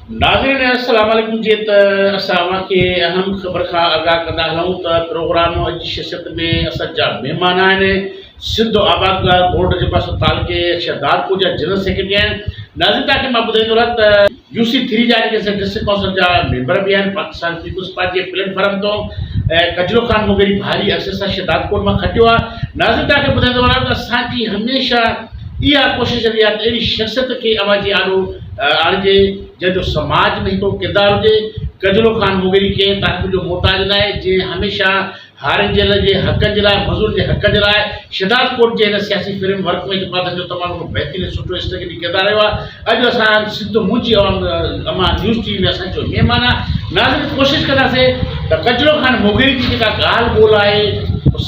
नाज़रीन अस्सलाम वालेकुम जी त असां के अहम ख़बर खां आगाह कंदा हलूं त प्रोग्राम अॼु शख़्सियत में असांजा महिमान आहिनि सिंध आबादगार बोर्ड जे पासो तालुके शहदादपुर जा जनरल सेक्रेटरी आहिनि। नाज़रीन तव्हांखे मां ॿुधाईंदो रहां त UC3 जा जेके डिस्ट्रिक्ट काउंसिल जा मेंबर बि आहिनि पाकिस्तान पीपुल्स पार्टी जे प्लेटफॉर्म तो कजरो ख़ान मुगेरी भारी अक्सर सां शहदादपुर में खटियो आहे। नाज़रीन तव्हांखे ॿुधाईंदो रहां त असांजी हमेशह इहा कोशिशि रही आहे त अहिड़ी शख़्सियत खे आवाज़ आॾो आणिजे जंहिंजो समाज में हिकिड़ो किरदारु हुजे। कजरो ख़ान मुगेरी के तारीफ़ जो मोहताज न आहे, जे हमेशह हारिजल जे हक़नि जे लाइ मज़दूर जे हक़ जे लाइ शहदादपुर जे हिन सियासी फिल्म वर्क में जेको आहे जो तमामु बहितरीनु सुठो स्ट्रेटजी किरदारु रहियो आहे। अॼु असां सिंध मुंहिंजी अमा न्यूज़ टीवी में असांजो महिमान आहे। नाज़रीन कोशिशि कंदासीं त कजरो ख़ान मुगेरी जी जेका ॻाल्हि ॿोल आहे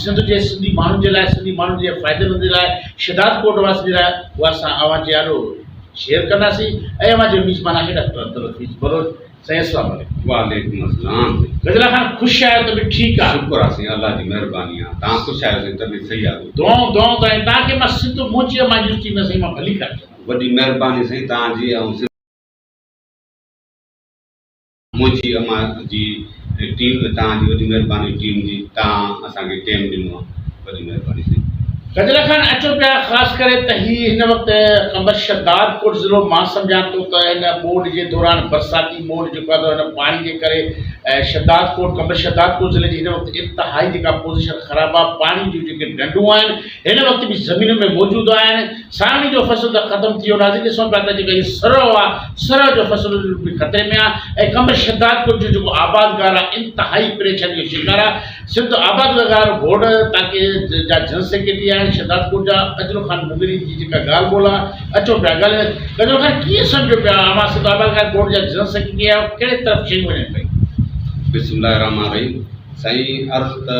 सिंध जे सिंधी माण्हुनि जे लाइ, सिंधी माण्हुनि जे फ़ाइदेमंद जे लाइ, शहदादपुर वासी जे लाइ उहा असां आवाज़ आॾो शेयर कंदासीं। ऐं अवां जो मेज़बान आहे डॉक्टर अब्दुल हफीज़ बलोच। साईं अस्सलाम वालेकुम। वालेकुम अस्सलाम। गजला ख़ान ख़ुशि आहियो त बि ठीकु आहे? शुक्र आहे साईं, अल्लाह जी महिरबानी आहे। तव्हां ख़ुशि आहियो साईं त बि सही आहे। दुआऊं तव्हांखे मां सिंध मुंहिंजी अमा न्यूज़ टीवी में साईं मां भली कर वॾी महिरबानी साईं तव्हांजी ऐं मुंहिंजी अमा जी टीम, तव्हांजी वॾी महिरबानी टीम जी, तव्हां असांखे टाइम ॾिनो आहे, वॾी महिरबानी साईं। गजला ख़ान अचो पिया ख़ासि करे त हिन वक़्तु कंबर शहदादपुर ज़िलो मां सम्झां थो त हिन ॿोॾि जे दौरान बरसाती ॿोॾि जेको आहे हिन पाणी जे करे शहदादपुर कंबर शहदादपुर ज़िले जी हिन वक़्तु इंतिहाई जेका पोज़ीशन ख़राबु आहे। पाणी जूं जेके डंडूं आहिनि हिन वक़्तु बि ज़मीन में मौजूदु आहिनि। सावणी जो फ़सुलु त ख़तमु थी वियो। नाज़रीन ॾिसूं पिया त जेका हीअ सरव आहे, सरव जो फ़सुलु बि ख़तरे में आहे ऐं कंबर शहदादपुर जो जेको आबादगार आहे इंतिहाई परेशानी जो शिकार आहे। सिंध आबादगार बोर्ड ताकि जा जनरल सेक्रेटरी आहिनि शहदादपुर जा कजरो ख़ान मुगेरी जी जेका ॻाल्हि ॿोल आहे अचो पिया ॻाल्हि। कजरो ख़ान कीअं सम्झो पिया अवां सिंध आबादगार बोर्ड जा जनरल सेक्रेटरी आहे कहिड़े तरफ़ शयूं वञनि पई? बिस्मिल्लाह रहमान रहीम। साईं अर्ज़ त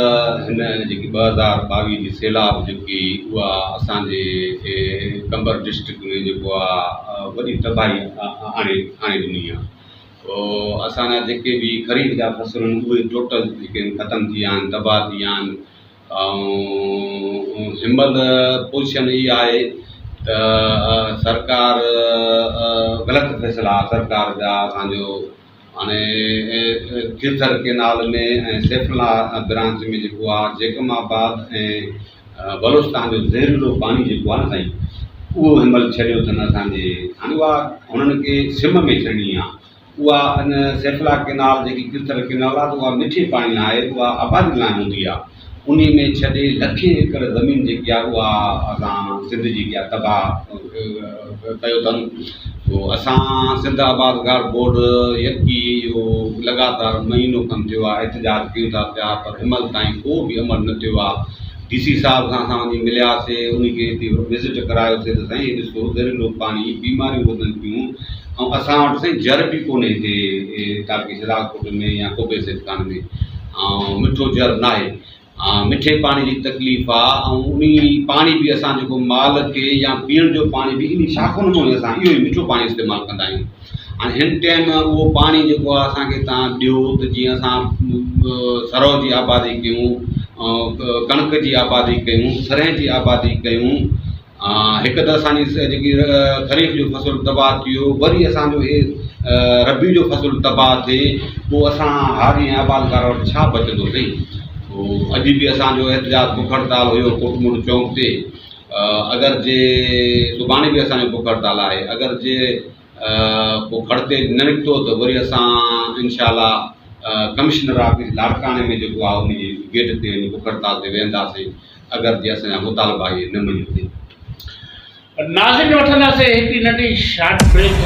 हिन जेकी 2022 जी सैलाब जेकी उहा असांजे कंबर डिस्ट्रिक्ट में जेको आहे वॾी तबाही आणे ॾिनी आहे। पोइ असांजा जेके बि ख़रीद जा फ़सुल आहिनि उहे टोटल जेके ख़तमु थी विया आहिनि, तबाह थी विया आहिनि। ऐं हिनमहिल पोज़ीशन इहा आहे त सरकार ग़लति फ़ैसिला सरकार जा असांजो हाणे किरथर केनाल में ऐं सैफला ब्रांच में जेको आहे जेकमाबाद ऐं बलोचिस्तान जो ज़हरीलो पाणी जेको आहे न साईं उहो हिनमहिल छॾियो अथनि असांजे। हाणे उहा हुननि खे सिम में छॾणी आहे। उहा इन सैफला केनाल जेकी किरथर केनाल आहे त उहा मिठे पाणी लाइ आहे, उहा आबादी लाइ हूंदी आहे। उन में छॾे लखे एकड़ ज़मीन जेकी आहे उहा असां सिंध जी जेकी आहे तबाह कयो अथनि। पोइ असां सिंध आबादगार बोर्ड यकी इहो लॻातार महीनो खनि थियो आहे एहतजाज कयूं था पिया, पर हिनमहिल ताईं को बि अमल न थियो आहे। DC साहिब सां असां वञी मिलियासीं, उनखे हिते विज़िट करायोसीं त साईं ॾिसो ज़हरीलो पाणी, बीमारियूं वधनि पियूं ऐं असां वटि साईं जर बि कोन्हे हिते ताकि शहदादपुर में या कोबे सिस्तान में, ऐं मिठो जर न आहे। मिठे पाणी जी तकलीफ़ आहे ऐं उन पाणी बि असां जेको माल खे या पीअण जो पाणी बि इन शाखो नमूने असां इहो ई मिठो पाणी इस्तेमालु कंदा आहियूं। हाणे हिन टाइम उहो पाणी जेको आहे असांखे तव्हां ॾियो त जीअं असां सरव जी आबादी कयूं, कणिक जी आबादी कयूं, सरह जी आबादी कयूं। हिकु त असांजी जेकी ख़रीफ़ जो फ़सुलु तबाह थी वियो, वरी असांजो हे रबी जो फ़सुलु तबाह थिए, पोइ असां हारी ऐं आबादगार वटि छा बचंदो सही। अॼु बि असांजो एहतजाज बुख हड़ताल हुयो कोटमूड़ चौक ते। अगरि जे सुभाणे बि असांजो बुख हड़ताल आहे, अगरि जे बुख हड़ते न निकितो त वरी असां इंशाअल्लाह कमिश्नर ऑफिस लाड़काणे में जेको आहे उन जी गेट ते वञी बुख हड़ताल ते वेंदासीं अगरि जे असांजा मुतालबा इहे न मञियो। नाज़रीन वठंदासीं हिकिड़ी नंढी शॉर्ट ब्रेक।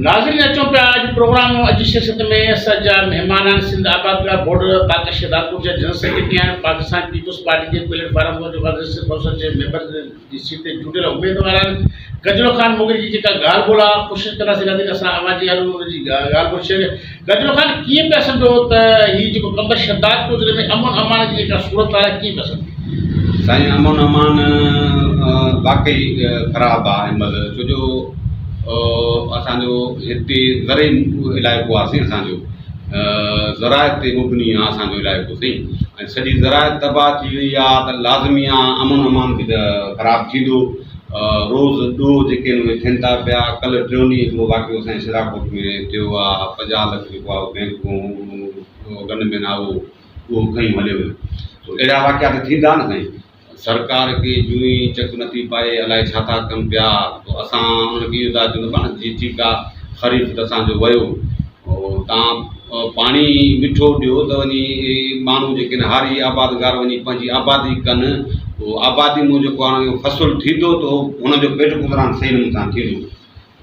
नाज़रीन अचो पिया अॼु प्रोग्राम अॼु शख़्सियत में असांजा महिमान आहिनि सिंध आबादगार बोर्ड ताकि शहदादपुर जा जनरल सेक्रेटरी आहिनि पाकिस्तान पीपुल्स पार्टी जे प्लेटफॉर्म जो डिस्ट्रिक्ट काउंसिल जे मेंबर जी सीट ते जुड़ियल उम्मीदवार आहिनि। कजरो ख़ान मुगेरी जी जेका ॻाल्हि ॿोल आहे कोशिशि कंदासीं असां आवाज़ आॾो हुनजी ॻाल्हि ॿोल शेयर। कजरो ख़ान कीअं पिया सम्झो त हीअ जेको कंबर शहदादपुर ज़िले में अमन अमान जी जेका सूरत आहे कीअं पिया सम्झो? साईं अमन अमान वाक़ई ख़राबु आहे हिनमहिल, छो जो असांजो हिते ज़रे इलाइक़ो आहे असांजो ज़रायत ते मुबनी आहे असांजो इलाइक़ो सही। ऐं सॼी ज़रायत तबाह थी वई आहे त लाज़मी आहे अमन अमान बि ख़राबु थींदो। रोज़ ॾोह जेके हिन में थियनि था पिया। कल्ह टियों ॾींहुं हिकिड़ो वाक़ियो असांजे सिराकोट में थियो आहे। 50 लख जेको आहे बैंकूं गनमेन आहे उहो खईं हलियो वियो। तो अहिड़ा वाक़िया त थींदा न साईं। सरकार खे जूं ई चक नथी पाए अलाए छा था कनि पिया। तो असां उनखे इहो था चऊं पाण जी ठीकु आहे ख़रीफ़ त असांजो वियो, तव्हां पाणी मिठो ॾियो त वञी माण्हू जेके आहिनि हारी आबादगार वञी पंहिंजी आबादी कनि। पोइ आबादी में जेको आहे फ़सुलु थींदो त हुनजो पेट गुज़रान सही नमूने सां थींदो।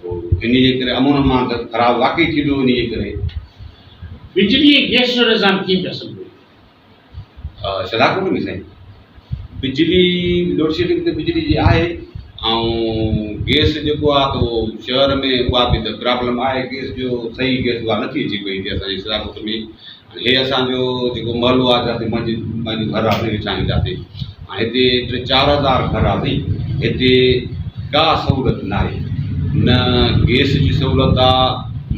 पोइ इन जे करे अमन अमान त ख़राबु वाक़ई थींदो। इन जे करे बिजली गैस जो निज़ाम कीअं पिया सम्झो? सिराकोट में साईं बिजली लोड शेडिंग त बिजली जी आहे। ऐं गैस जेको आहे त शहर में उहा बि त प्रॉब्लम आहे। गैस जो सही गैस उहा नथी अचे पई हिते असांजे सिराकोट में। हे असांजो जेको महलो आहे जिते मुंहिंजो घर आहे वेठा आहियूं जिते हाणे हिते 3-4 हज़ार घर आहे साईं। हिते का सहूलियत न आहे, न गैस जी सहूलियत आहे,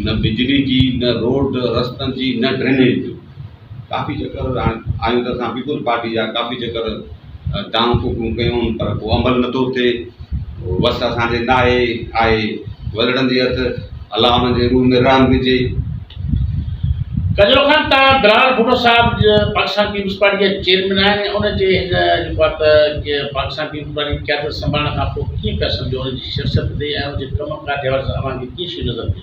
न बिजली जी, न रोड रस्तनि जी, न ड्रेनेज जो। काफ़ी चकर आहियूं त असां पीपुल्स पार्टी जा काफ़ी चकर दाऊं फूकूं कयूं पर पोइ अमल नथो थिए। वस असांजे न आहे वलड़ंदी हथ अलाह हुननि जे रूह में रहम विझे। कजरो खान तव्हां बिलावल भुट्टो साहिब पाकिस्तान पीपुल्स पार्टी जा चेयरमैन आहिनि। उनजे हिन जेको आहे त पाकिस्तान पीपुल्स पार्टी क़यादत संभालण खां पोइ कीअं पिया सम्झो उनजी शख़्सियत ते ऐं उनजे कम कार जे हवाले सां अवां खे कीअं शइ नज़र पई?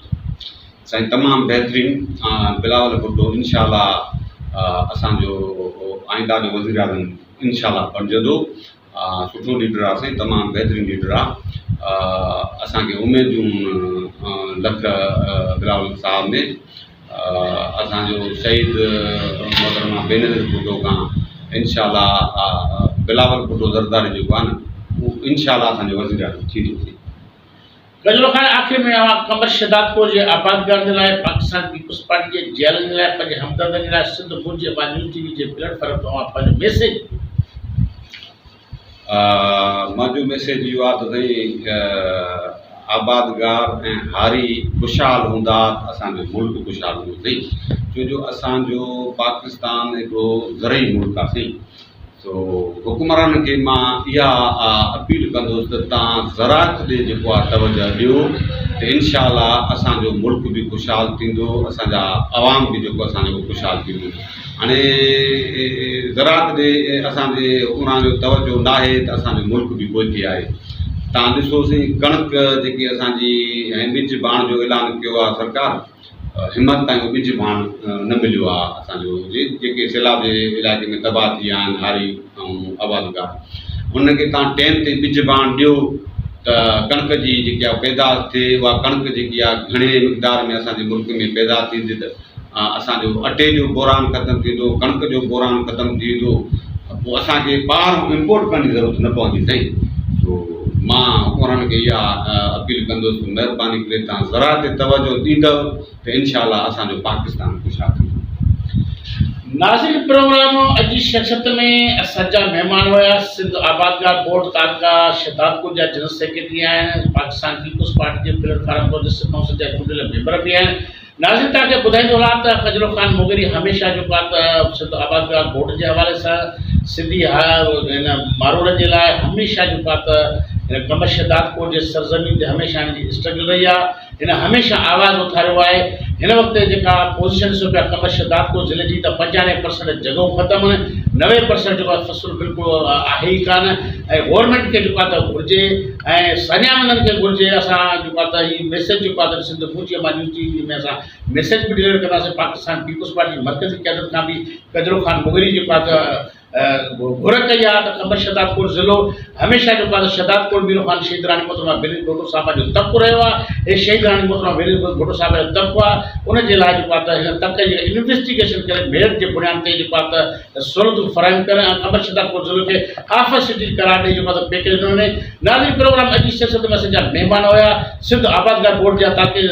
साईं तमामु बहितरीनु बिलावल भुट्टो इंशाअल्लाह असांजो आईंदा जो वज़ीर आज़म इंशाअल्लाह बणिजंदो। सुठो लीडर आहे साईं, तमामु बहितरीनु लीडर आहे। असांखे उमेदूं लख बिलावल साहब में। असांजो शहीद मोहतरमा बेनज़ीर भुट्टो खां इंशाअल्लाह बिलावल भुट्टो ज़रदारी जेको आहे न उहो इंशाअल्लाह असांजो वज़ीर आज़म थींदो। कजरो खान आख़िर में अवां कमर शदादपुर जे आबादगार जे लाइ पाकिस्तान पीपुल्स पार्टी जे जेलनि लाइ पंहिंजे हमदर्दनि जे लाइ सिंध भुज जे न्यूज़ टीवी जे प्लेटफॉर्म ते अवां पंहिंजो मैसेज मुंहिंजो मैसेज इहो आहे त साईं आबादगार ऐं हारी ख़ुशहाल हूंदा त असांजो मुल्क ख़ुशहाल हूंदो साईं। छो जो असांजो पाकिस्तान हिकिड़ो ज़रई मुल्क आहे साईं। तो हुकुमरान खे मां इहा अपील कंदुसि त तव्हां ज़राअत ॾे जेको आहे तवजो ॾियो त इंशाअल्लाह असांजो मुल्क बि ख़ुशहाल थींदो, असांजा अवाम बि जेको असांजो ख़ुशहाल थींदो। हाणे ज़राअत ॾे असांजे हुकुमरान जो तवजो न आहे त असांजो मुल्क बि पोइते आहे। तव्हां ॾिसोसीं कणिक जेकी असांजी ऐं ॿिज बाण जो ऐलान कयो आहे सरकार, हिमत ताईं ॿिज बाण न मिलियो आहे असांजो जेके सैलाब जे इलाइक़े में तबाह थी विया आहिनि हारी ऐं आबादगार। हुनखे तव्हां टाइम ते ॿिज बाण ॾियो त कणिक जी जेकी आहे पैदाश थिए। उहा कणिक जेकी आहे घणे मिक़दार में असांजे मुल्क में पैदा थींदी त असांजो अटे जो बोरान ख़तमु थींदो, कणिक जो बोरान ख़तमु थींदो। पोइ असांखे ॿाहिरां इम्पोर्ट करण जी ज़रूरत न पवंदी साईं। मां हुकुमरान खे इहा अपील कंदुसि त महिरबानी करे तव्हां ज़राअत ते तवजो ॾींदव त इंशाअल्लाह असांजो पाकिस्तान ख़ुशहाल थींदो। नाज़रीन प्रोग्राम अॼु जी शख़्सियत में असांजा महिमान हुया सिंध आबादगार बोर्ड तालका शदादपुर जा जनरल सेक्रेटरी आहिनि, पाकिस्तान पीपुल्स पार्टी जे प्लेटफॉर्म प्रोजेक्ट काउंसिल जा चूंडियल मेंबर बि आहिनि। नाज़रीन तव्हांखे ॿुधाईंदो रहां त कजरो खान मोगरी हमेशह जेको आहे त सिंध आबादगार बोर्ड जे हवाले सां सिंधी हिन मारोड़ जे लाइ हमेशह जेको आहे त हिन कमर शदादपुर जे सरज़मीन ते हमेशह हिनजी स्ट्रगल रही आहे। हिन हमेशह आवाज़ु उथारियो आहे। हिन वक़्तु जेका पोज़ीशन ॾिसो पिया कमर शदादपुर ज़िले जी त 95% जॻहूं ख़तमु, 90% जेको आहे फ़सुलु बिल्कुलु आहे ई कान। ऐं गवर्नमेंट खे जेको आहे त घुरिजे ऐं सन्याननि खे घुरिजे असां जेको आहे त हीउ मैसेज जेको आहे त सिंध भुज न्यूज़ टीवी में असां मैसेज बि डिलीवर कंदासीं। पाकिस्तान पीपुल्स पार्टी मर्कज़ी क़यादत खां बि कजरो खान मोगरी जेको आहे त घुर कई आहे त कमर शदादपुर ज़िलो हमेशह जेको आहे त शदादपुर मीर ख़ान शहीद राणी मोहतरमा बेनज़ीर भुट्टो साहिब जो तबको रहियो आहे। हे शहीद राणी मोहतरमा बेनज़ीर भुट्टो साहिब जो तबको आहे। उनजे लाइ जेको आहे त हिन तबके जी इन्वेस्टिगेशन करे मेरिट जे बुनियाद ते जेको आहे त सहूलियतूं फ़राहम करे ऐं कमर शदादपुर ज़िले खे हाफ़ सिटी करार ॾेई जेको आहे त पैकेज ॾिनो वञे। नाज़रीन प्रोग्राम अॼु जी शख़्सियत में असांजा महिमान हुया सिंध आबादगार बोर्ड जा ताक़ी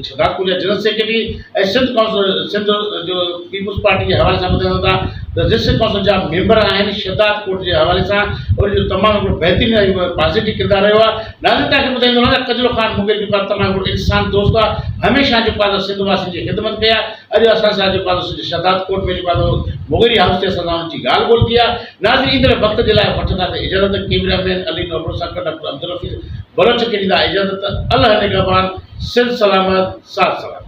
शदादपुर जा जनरल सेक्रेटरी ऐं सिंध काउंसिल सिंध जो पीपुल्स पार्टी जे हवाले सां ॿुधायूं था त डिस्ट्रिक्ट काउंसिल जा मेंबर आहिनि शहदाद कोट जे हवाले सां उन जो तमामु हिकिड़ो बहितरीनु पॉज़िटिव किरदारु रहियो आहे। नाज़रीन तव्हांखे ॿुधाईंदो रहां त कजलो ख़ान मुग़ल जेको आहे तमामु हिकिड़ो इंसान दोस्त आहे, हमेशह जेको आहे सिंध वासियुनि जी ख़िदमत कई आहे। अॼु असां सां जेको आहे शहदाद कोट में जेको आहे मुग़ल हाउस ते असां सां उनजी ॻाल्हि ॿोल थी आहे। नाज़रीन ईंदड़ वक़्त जे लाइ वठंदासीं इजाज़त। कैमरामैन अली नौबर सां डॉक्टर अब्दुल रफ़ीक बलोच खे ॾींदा इजाज़त। अल्लाह निगहबान, सिंध सलामत, साथ सलामत।